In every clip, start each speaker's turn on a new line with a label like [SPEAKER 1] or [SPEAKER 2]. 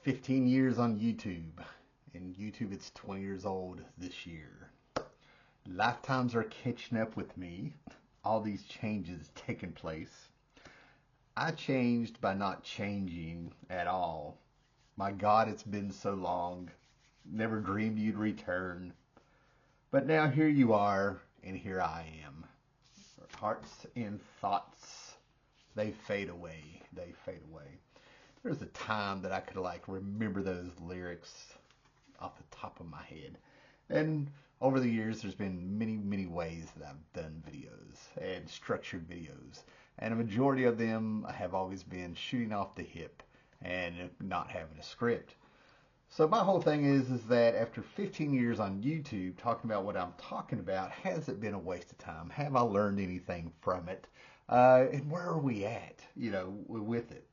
[SPEAKER 1] 15 years on YouTube, and YouTube it's 20 years old this year. Lifetimes are catching up with me. All these changes taking place. I changed by not changing at all. My God, it's been so long. Never dreamed you'd return. But now here you are, and here I am. Hearts and thoughts, they fade away. They fade away. There's a time that I could remember those lyrics off the top of my head. And over the years, there's been many, many ways that I've done videos and structured videos. And a majority of them have always been shooting off the hip and not having a script. So my whole thing is that after 15 years on YouTube, talking about what I'm talking about, has it been a waste of time? Have I learned anything from it? And where are we at, with it?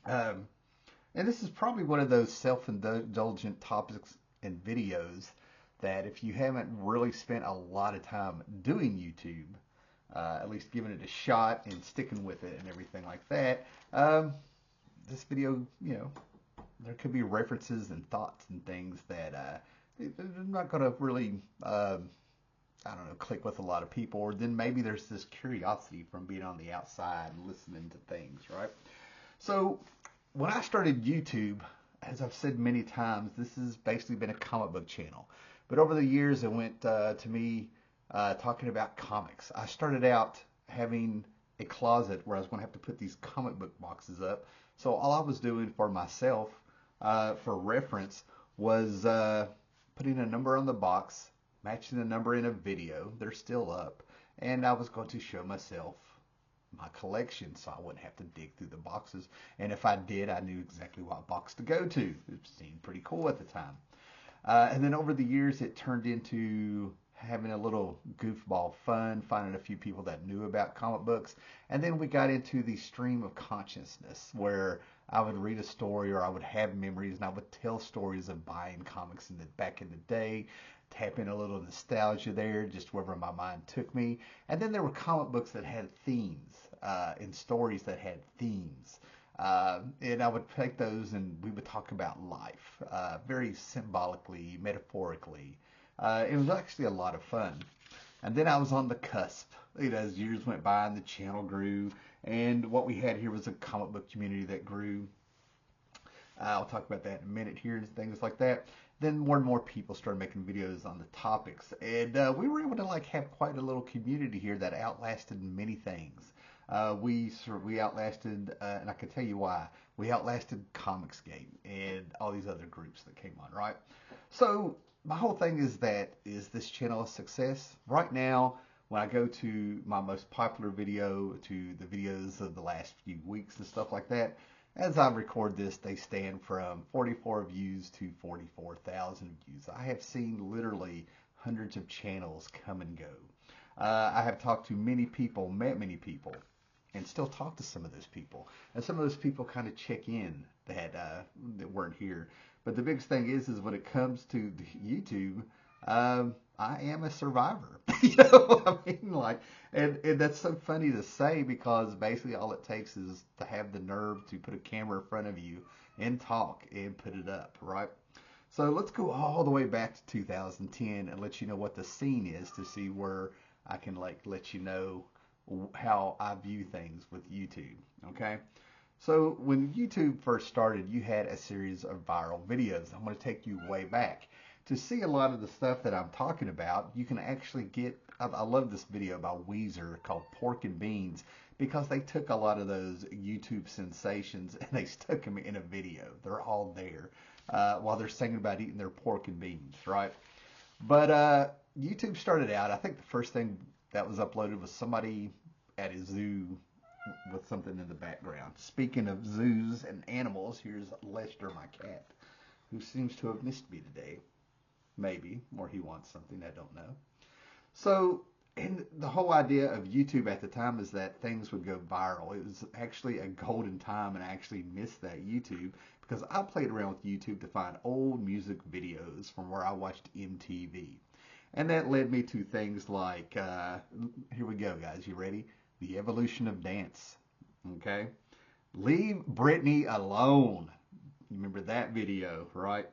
[SPEAKER 1] And this is probably one of those self-indulgent topics and videos that if you haven't really spent a lot of time doing YouTube, at least giving it a shot and sticking with it and everything like that, this video, there could be references and thoughts and things that they're not going to really, click with a lot of people. Or then maybe there's this curiosity from being on the outside and listening to things, right? So when I started YouTube, as I've said many times, this has basically been a comic book channel. But over the years, it went to me talking about comics. I started out having a closet where I was going to have to put these comic book boxes up. So all I was doing for myself, for reference, was putting a number on the box, matching the number in a video. They're still up. And I was going to show myself my collection so I wouldn't have to dig through the boxes. And if I did, I knew exactly what box to go to. It seemed pretty cool at the time. And then over the years, it turned into having a little goofball fun, finding a few people that knew about comic books. And then we got into the stream of consciousness where I would read a story or I would have memories and I would tell stories of buying comics back in the day, tap in a little nostalgia there, just wherever my mind took me. And then there were comic books that had themes and stories that had themes. And I would take those and we would talk about life, very symbolically, metaphorically. It was actually a lot of fun. And then I was on the cusp, as years went by and the channel grew. And what we had here was a comic book community that grew. I'll talk about that in a minute here and things like that. Then more and more people started making videos on the topics. And we were able to have quite a little community here that outlasted many things. We outlasted, and I can tell you why, we outlasted Comicsgate and all these other groups that came on, right? So my whole thing is this channel a success? Right now, when I go to my most popular video, to the videos of the last few weeks and stuff like that, as I record this, they stand from 44 views to 44,000 views. I have seen literally hundreds of channels come and go. I have talked to many people, met many people, and still talk to some of those people. And some of those people kind of check in that weren't here. But the biggest thing is when it comes to YouTube, I am a survivor. And that's so funny to say because basically all it takes is to have the nerve to put a camera in front of you and talk and put it up, right? So let's go all the way back to 2010 and let you know what the scene is to see where I can let you know how I view things with YouTube, okay? So when YouTube first started, you had a series of viral videos. I'm going to take you way back. To see a lot of the stuff that I'm talking about, you can actually get, I love this video by Weezer called Pork and Beans because they took a lot of those YouTube sensations and they stuck them in a video. They're all there while they're singing about eating their pork and beans, right? But YouTube started out, I think the first thing that was uploaded was somebody at a zoo with something in the background. Speaking of zoos and animals, here's Lester, my cat, who seems to have missed me today. Maybe, or he wants something, I don't know. So, and the whole idea of YouTube at the time is that things would go viral. It was actually a golden time, and I actually missed that YouTube because I played around with YouTube to find old music videos from where I watched MTV. And that led me to things like, here we go, guys, you ready? The evolution of dance, okay? Leave Britney alone. You remember that video, right?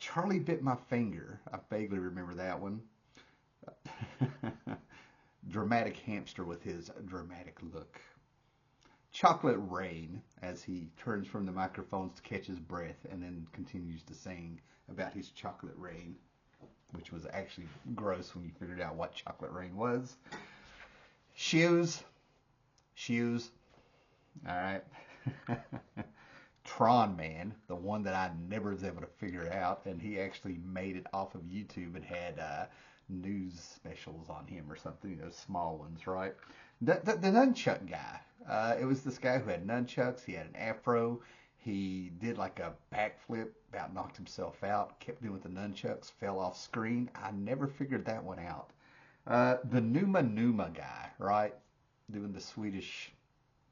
[SPEAKER 1] Charlie Bit My Finger. I vaguely remember that one. Dramatic Hamster with his dramatic look. Chocolate Rain, as he turns from the microphones to catch his breath and then continues to sing about his chocolate rain, which was actually gross when you figured out what chocolate rain was. Shoes. All right. Tron Man, the one that I never was able to figure out, and he actually made it off of YouTube and had news specials on him or something, those small ones, right? The nunchuck guy. It was this guy who had nunchucks. He had an afro. He did like a backflip, about knocked himself out, kept doing with the nunchucks, fell off screen. I never figured that one out. The Numa Numa guy, right? Doing the Swedish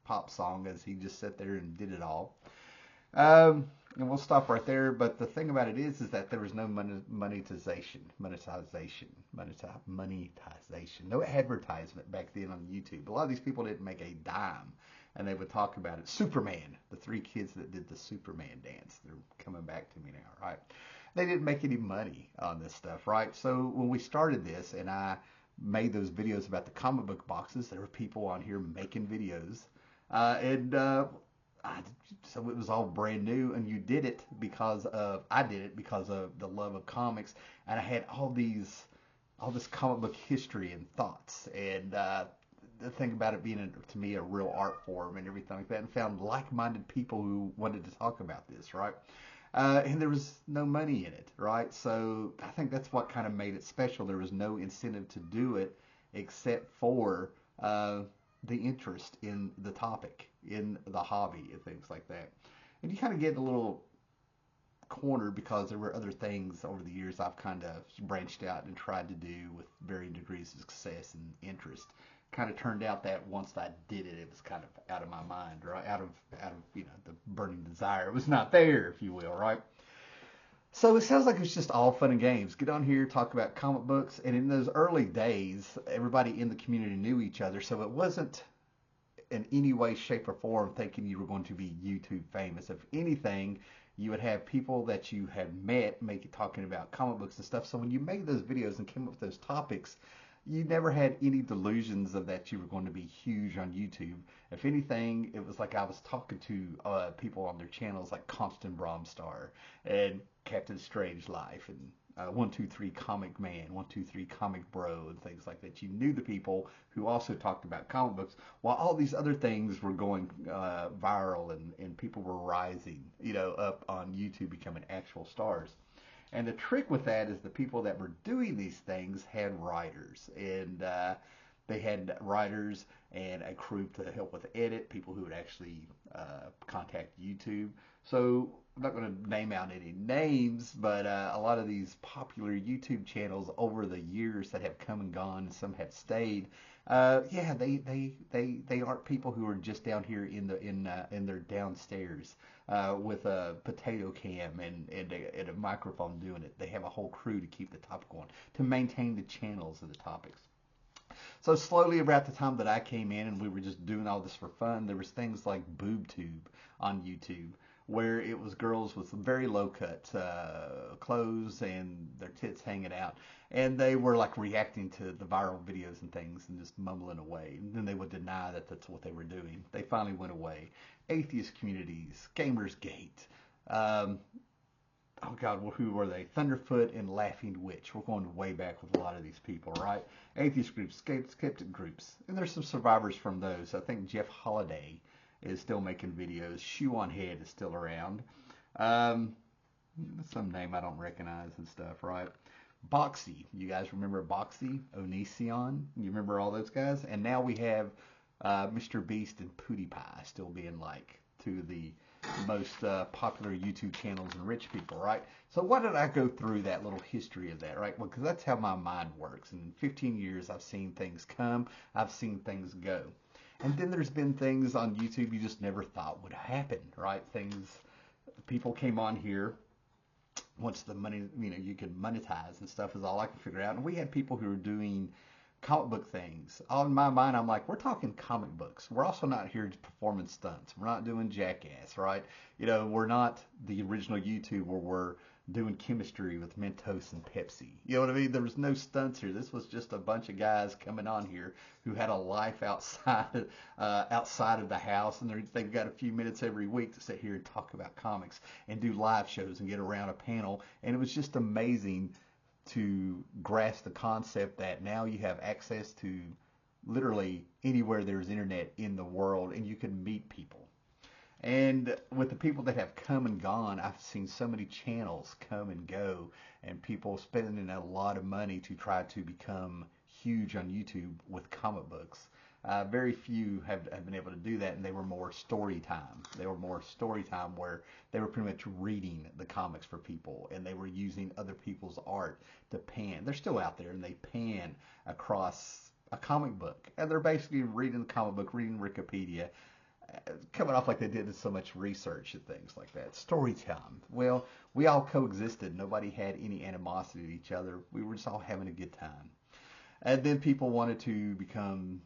[SPEAKER 1] pop song as he just sat there and did it all. And we'll stop right there. But the thing about it is that there was no monetization, no advertisement back then on YouTube. A lot of these people didn't make a dime, and they would talk about it. Superman, the three kids that did the Superman dance, they're coming back to me now, right? They didn't make any money on this stuff, right? So when we started this, and I made those videos about the comic book boxes, there were people on here making videos, so it was all brand new, and I did it because of the love of comics, and I had all this comic book history and thoughts, and the thing about it being, to me, a real art form and everything like that, and found like-minded people who wanted to talk about this, right? And there was no money in it, right? So I think that's what kind of made it special. There was no incentive to do it except for the interest in the topic, in the hobby, and things like that. And you kind of get a little cornered because there were other things over the years I've kind of branched out and tried to do with varying degrees of success and interest. Kind of turned out that once I did it, it was kind of out of my mind, right? Out of the burning desire. It was not there, if you will, right? So it sounds like it's just all fun and games. Get on here, talk about comic books, and in those early days, everybody in the community knew each other, so it wasn't in any way, shape, or form thinking you were going to be YouTube famous. If anything, you would have people that you had met talking about comic books and stuff. So when you made those videos and came up with those topics, you never had any delusions of that you were going to be huge on YouTube. If anything, it was like I was talking to people on their channels like Constant Bromstar and Captain Strange Life and 123 Comic Man, 123 Comic Bro, and things like that. You knew the people who also talked about comic books, while all these other things were going viral and people were rising, up on YouTube, becoming actual stars. And the trick with that is the people that were doing these things had writers, and they had writers and a crew to help with the edit, people who would actually contact YouTube. So I'm not going to name out any names, but a lot of these popular YouTube channels over the years that have come and gone, some have stayed. They aren't people who are just down here in their downstairs with a potato cam and a microphone doing it. They have a whole crew to keep the topic going, to maintain the channels of the topics. So slowly, about the time that I came in and we were just doing all this for fun, there was things like BoobTube on YouTube, where it was girls with very low cut clothes and their tits hanging out, and they were like reacting to the viral videos and things and just mumbling away. And then they would deny that that's what they were doing. They finally went away. Atheist communities, Gamersgate. Oh God, well, who were they? Thunderfoot and Laughing Witch. We're going way back with a lot of these people, right? Atheist groups, skeptic groups, and there's some survivors from those. I think Jeff Holiday is still making videos. Shoe on Head is still around. Some name I don't recognize and stuff, right? Boxy, you guys remember Boxy? Onision, you remember all those guys? And now we have Mr. Beast and PewDiePie still being like two of the most popular YouTube channels and rich people, right? So why did I go through that little history of that, right? Well, because that's how my mind works. And in 15 years, I've seen things come, I've seen things go. And then there's been things on YouTube you just never thought would happen, right? People came on here once the money, you could monetize and stuff is all I could figure out. And we had people who were doing comic book things. On my mind, I'm like, we're talking comic books. We're also not here to performance stunts. We're not doing Jackass, right? We're not the original YouTube where we're doing chemistry with Mentos and Pepsi. You know what I mean? There was no stunts here. This was just a bunch of guys coming on here who had a life outside of the house, and they've got a few minutes every week to sit here and talk about comics and do live shows and get around a panel. And it was just amazing to grasp the concept that now you have access to literally anywhere there's internet in the world, and you can meet people. And with the people that have come and gone, I've seen so many channels come and go, and people spending a lot of money to try to become huge on YouTube with comic books. Very few have been able to do that, and they were more story time. They were more story time where they were pretty much reading the comics for people, and they were using other people's art to pan. They're still out there, and they pan across a comic book, and they're basically reading the comic book, reading Wikipedia, coming off like they did so much research and things like that. Story time. Well, we all coexisted. Nobody had any animosity to each other. We were just all having a good time. And then people wanted to become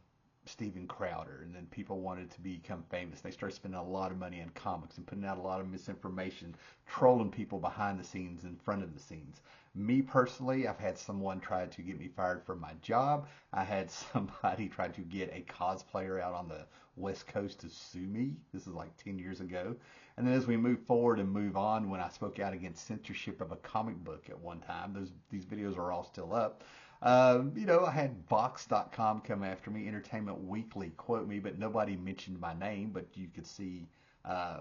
[SPEAKER 1] Steven Crowder, and then people wanted to become famous. They started spending a lot of money on comics and putting out a lot of misinformation, trolling people behind the scenes, in front of the scenes. Me personally, I've had someone try to get me fired from my job. I had somebody try to get a cosplayer out on the West Coast to sue me. This is like 10 years ago. And then as we move forward and move on, when I spoke out against censorship of a comic book at one time, these videos are all still up. I had Vox.com come after me, Entertainment Weekly quote me, but nobody mentioned my name, but you could see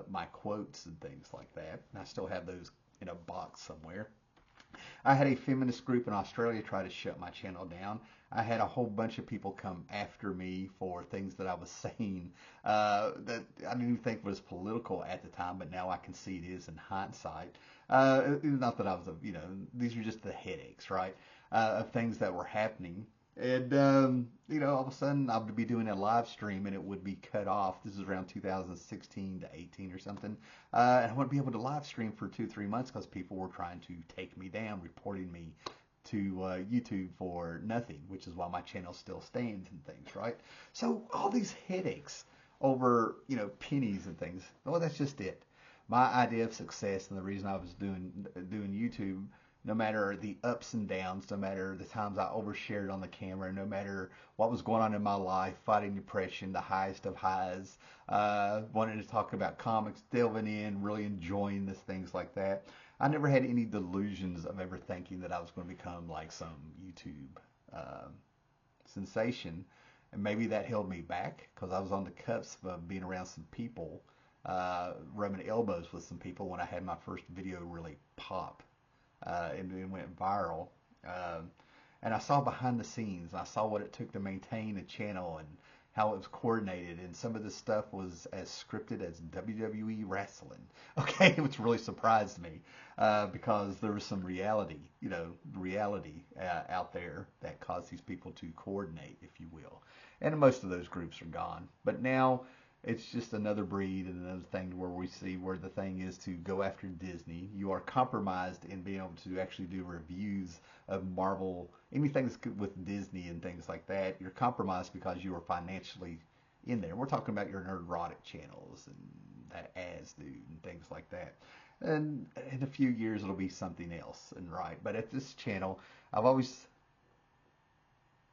[SPEAKER 1] my quotes and things like that. And I still have those in a box somewhere. I had a feminist group in Australia try to shut my channel down. I had a whole bunch of people come after me for things that I was saying that I didn't even think was political at the time, but now I can see it is in hindsight. Not that I was, these are just the headaches, right, of things that were happening. And, all of a sudden I would be doing a live stream and it would be cut off. This is around 2016 to 18 or something. And I wouldn't be able to live stream for 2-3 months because people were trying to take me down, reporting me to YouTube for nothing, which is why my channel still stands and things, right? So all these headaches over, pennies and things. Well, that's just it. My idea of success and the reason I was doing YouTube, no matter the ups and downs, no matter the times I overshared on the camera, no matter what was going on in my life, fighting depression, the highest of highs, wanting to talk about comics, delving in, really enjoying this, things like that. I never had any delusions of ever thinking that I was going to become like some YouTube sensation. And maybe that held me back because I was on the cusp of being around some people, rubbing elbows with some people when I had my first video really pop. And it went viral. And I saw behind the scenes. I saw what it took to maintain a channel and how it was coordinated. And some of this stuff was as scripted as WWE wrestling. Okay, which really surprised me because there was some reality, out there that caused these people to coordinate, if you will. And most of those groups are gone. But now it's just another breed and another thing where we see where the thing is to go after Disney. You are compromised in being able to actually do reviews of Marvel, anything that's with Disney and things like that. You're compromised because you are financially in there. We're talking about your Nerdrotic channels and that As Dude and things like that. And in a few years it'll be something else and right. But at this channel, I've always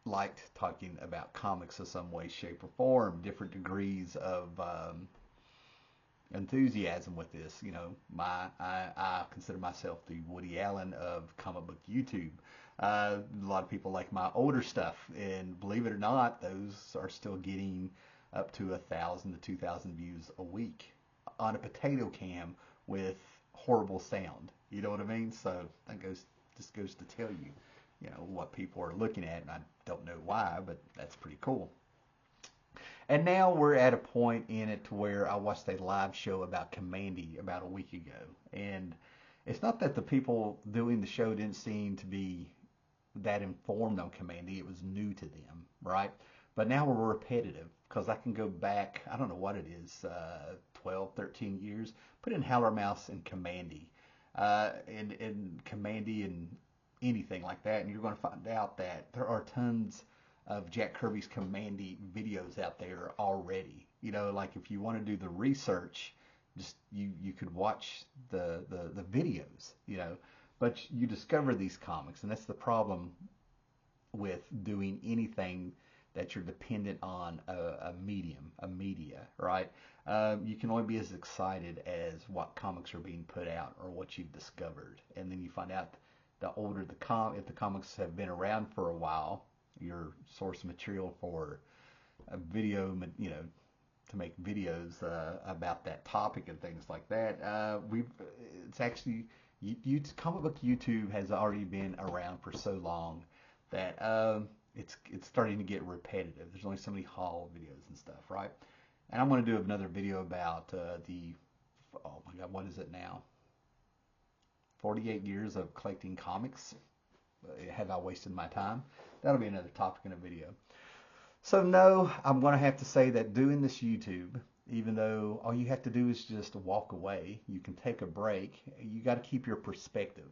[SPEAKER 1] liked talking about comics in some way, shape, or form, different degrees of enthusiasm with this. I consider myself the Woody Allen of comic book YouTube. A lot of people like my older stuff, and believe it or not, those are still getting up to 1,000 to 2,000 views a week on a potato cam with horrible sound. You know what I mean? So that just goes to tell you, what people are looking at, and I don't know why, but that's pretty cool. And now we're at a point in it to where I watched a live show about Kamandi about a week ago, and it's not that the people doing the show didn't seem to be that informed on Kamandi. It was new to them, right? But now we're repetitive because I can go back, I don't know what it is, 12, 13 years, put in Howler Mouse and Kamandi, and Kamandi and anything like that, and you're going to find out that there are tons of Jack Kirby's Commandy videos out there already. You know, like if you want to do the research, just you could watch the videos, you know, but you discover these comics, and that's the problem with doing anything that you're dependent on a medium, a media, right? You can only be as excited as what comics are being put out or what you've discovered, and then you find out the older if the comics have been around for a while, your source material for a video, you know, to make videos about that topic and things like that. It's actually comic book YouTube has already been around for so long that it's starting to get repetitive. There's only so many haul videos and stuff, right? And I'm going to do another video about oh my God, what is it now? 48 years of collecting comics. Have I wasted my time? That'll be another topic in a video. So no, I'm going to have to say that doing this YouTube, even though all you have to do is just walk away, you can take a break, you got to keep your perspective.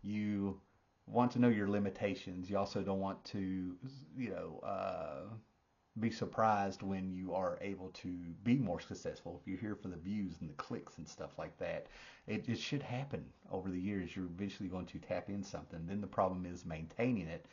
[SPEAKER 1] You want to know your limitations. You also don't want to, you know, be surprised when you are able to be more successful. If you're here for the views and the clicks and stuff like that, it should happen over the years. You're eventually going to tap in something. Then the problem is maintaining it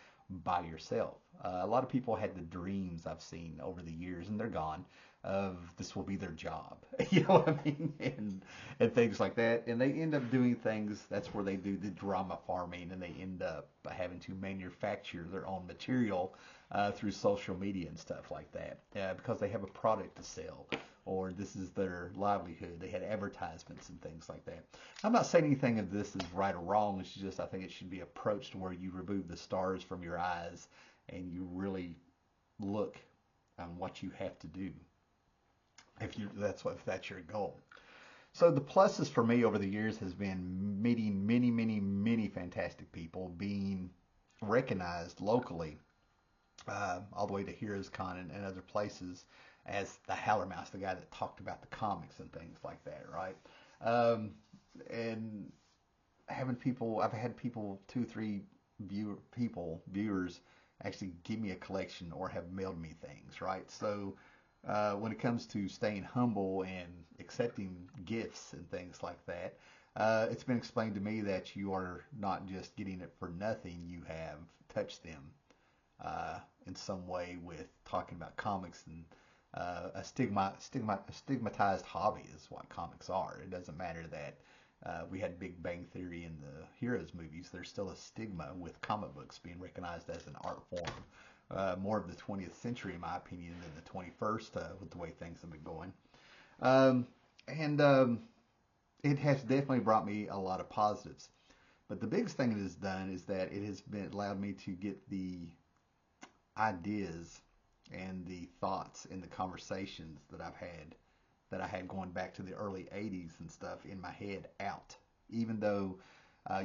[SPEAKER 1] by yourself. A lot of people had the dreams I've seen over the years, and they're gone, of this will be their job. You know what I mean? And things like that. And they end up doing things, that's where they do the drama farming, and they end up having to manufacture their own material through social media and stuff like that, because they have a product to sell, or this is their livelihood. They had advertisements and things like that. I'm not saying anything of this is right or wrong. It's just I think it should be approached where you remove the stars from your eyes and you really look on what you have to do if that's your goal. So the pluses for me over the years has been meeting many fantastic people, being recognized locally, all the way to Heroes Con and other places as the Howler Mouse, the guy that talked about the comics and things like that, right? And having people, I've had people, 2-3 viewers actually give me a collection or have mailed me things, right? So when it comes to staying humble and accepting gifts and things like that, it's been explained to me that you are not just getting it for nothing. You have touched them in some way with talking about comics, and a stigmatized hobby is what comics are. It doesn't matter that we had Big Bang Theory in the Heroes movies. There's still a stigma with comic books being recognized as an art form. More of the 20th century, in my opinion, than the 21st, with the way things have been going. And it has definitely brought me a lot of positives. But the biggest thing it has done is that it has allowed me to get the ideas and the thoughts and the conversations that I had going back to the early 80s and stuff in my head out. Even though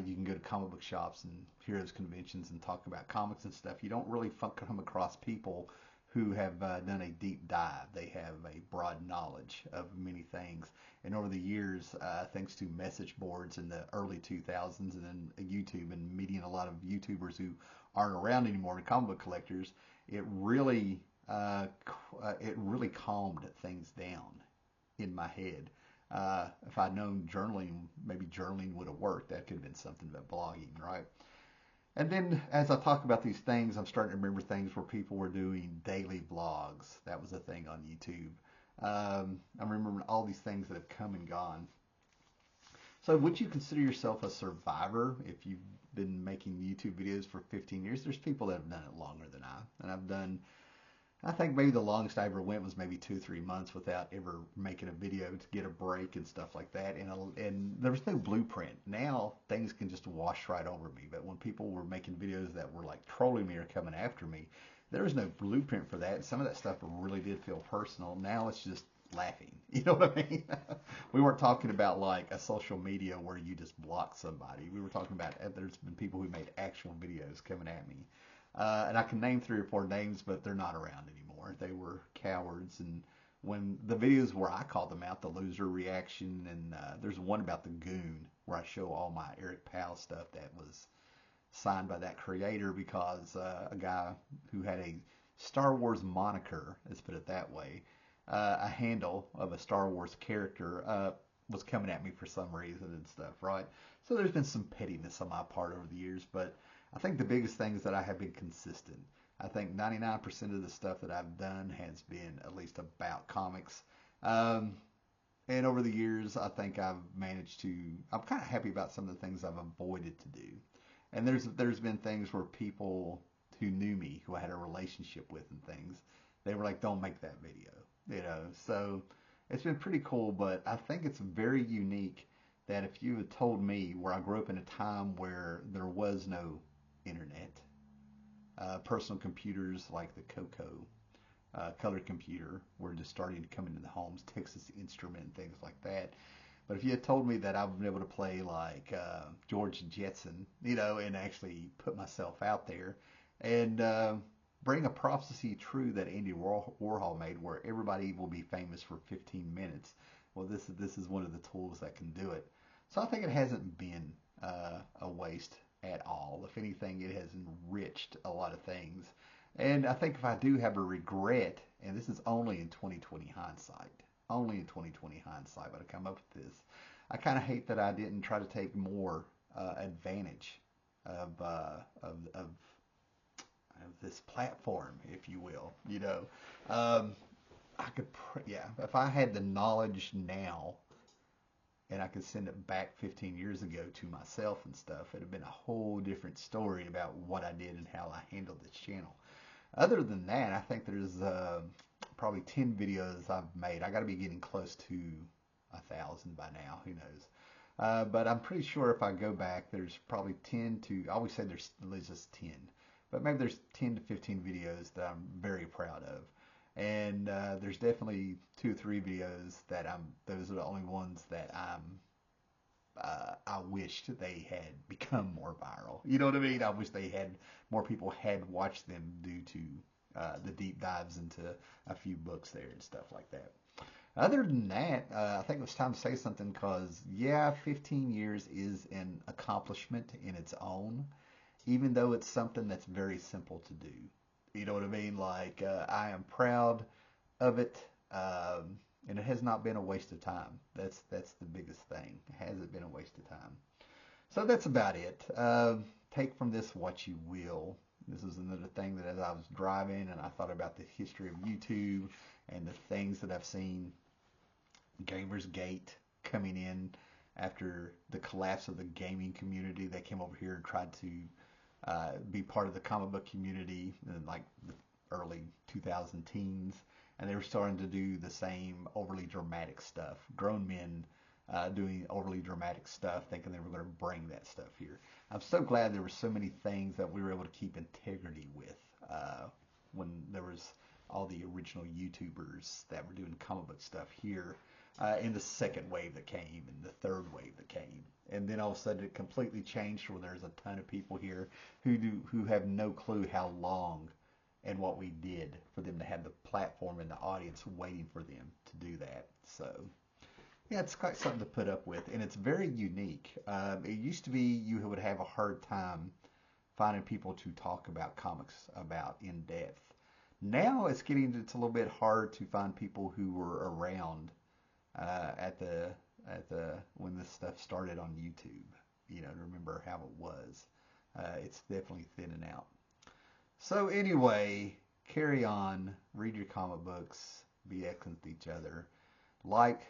[SPEAKER 1] you can go to comic book shops and heroes conventions and talk about comics and stuff, you don't really come across people who have done a deep dive. They have a broad knowledge of many things. And over the years, thanks to message boards in the early 2000s and then YouTube and meeting a lot of YouTubers who aren't around anymore, comic book collectors, it really calmed things down in my head. If I'd known journaling, maybe journaling would have worked. That could have been something about blogging, right? And then as I talk about these things, I'm starting to remember things where people were doing daily vlogs. That was a thing on YouTube. I'm remembering all these things that have come and gone. So would you consider yourself a survivor if you've been making YouTube videos for 15 years? There's people that have done it longer than I. And I've done, I think maybe the longest I ever went was maybe 2-3 months without ever making a video to get a break and stuff like that. And there was no blueprint. Now things can just wash right over me. But when people were making videos that were like trolling me or coming after me, there was no blueprint for that. Some of that stuff really did feel personal. Now it's just laughing. You know what I mean? We weren't talking about like a social media where you just block somebody. We were talking about there's been people who made actual videos coming at me. And I can name 3 or 4 names, but they're not around anymore. They were cowards. And when the videos where I called them out, the loser reaction, and there's one about the Goon where I show all my Eric Powell stuff that was signed by that creator because a guy who had a Star Wars moniker, let's put it that way, a handle of a Star Wars character was coming at me for some reason and stuff, right? So there's been some pettiness on my part over the years, but I think the biggest thing is that I have been consistent. I think 99% of the stuff that I've done has been at least about comics. Um, and over the years, I think I've managed to. I'm kind of happy about some of the things I've avoided to do. And there's been things where people who knew me, who I had a relationship with, and things, they were like, "Don't make that video," you know. So it's been pretty cool, but I think it's very unique that if you had told me where I grew up in a time where there was no internet, personal computers like the Coco color computer were just starting to come into the homes, Texas Instrument and things like that. But if you had told me that I would be able to play like George Jetson, you know, and actually put myself out there and bring a prophecy true that Andy Warhol made, where everybody will be famous for 15 minutes. Well, this is one of the tools that can do it. So I think it hasn't been a waste at all. If anything, it has enriched a lot of things. And I think if I do have a regret, and this is only in 2020 hindsight, only in 2020 hindsight, but I come up with this, I kind of hate that I didn't try to take more advantage of, uh, of, of of this platform, if you will. You know, um, yeah, if I had the knowledge now and I could send it back 15 years ago to myself and stuff, it'd have been a whole different story about what I did and how I handled this channel. Other than that, I think there's probably 10 videos I've made. I got to be getting close to 1,000 by now. Who knows? But I'm pretty sure if I go back, there's probably 10 to, I always say there's just 10, but maybe there's 10 to 15 videos that I'm very proud of. And there's definitely 2 or 3 videos that those are the only ones that I wished they had become more viral. You know what I mean? I wish more people had watched them due to the deep dives into a few books there and stuff like that. Other than that, I think it's time to say something because, yeah, 15 years is an accomplishment in its own, even though it's something that's very simple to do. You know what I mean? Like, I am proud of it, and it has not been a waste of time. That's the biggest thing. It hasn't been a waste of time. So that's about it. Take from this what you will. This is another thing that as I was driving and I thought about the history of YouTube and the things that I've seen, Gamersgate coming in after the collapse of the gaming community. They came over here and tried to be part of the comic book community in like the early 2000 teens, and they were starting to do the same overly dramatic stuff. Grown men doing overly dramatic stuff, thinking they were going to bring that stuff here. I'm so glad there were so many things that we were able to keep integrity with when there was all the original YouTubers that were doing comic book stuff here in the second wave that came and the third wave that came. And then all of a sudden it completely changed where there's a ton of people here who have no clue how long and what we did for them to have the platform and the audience waiting for them to do that. So yeah, it's quite something to put up with, and it's very unique. It used to be you would have a hard time finding people to talk about comics about in depth. Now it's a little bit hard to find people who were around at the when this stuff started on YouTube. You know, to remember how it was. It's definitely thinning out. So anyway, carry on, read your comic books, be excellent to each other, like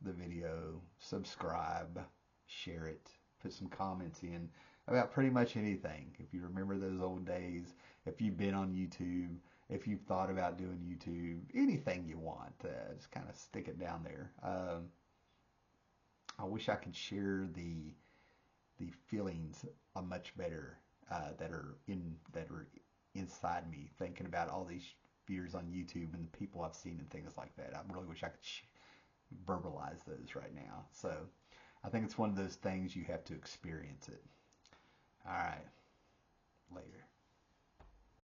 [SPEAKER 1] the video, subscribe, share it, put some comments in about pretty much anything. If you remember those old days, if you've been on YouTube, if you've thought about doing YouTube, anything you want, just kind of stick it down there. I wish I could share the feelings much better that are inside me, thinking about all these years on YouTube and the people I've seen and things like that. I really wish I could verbalize those right now. So I think it's one of those things you have to experience it. All right, later.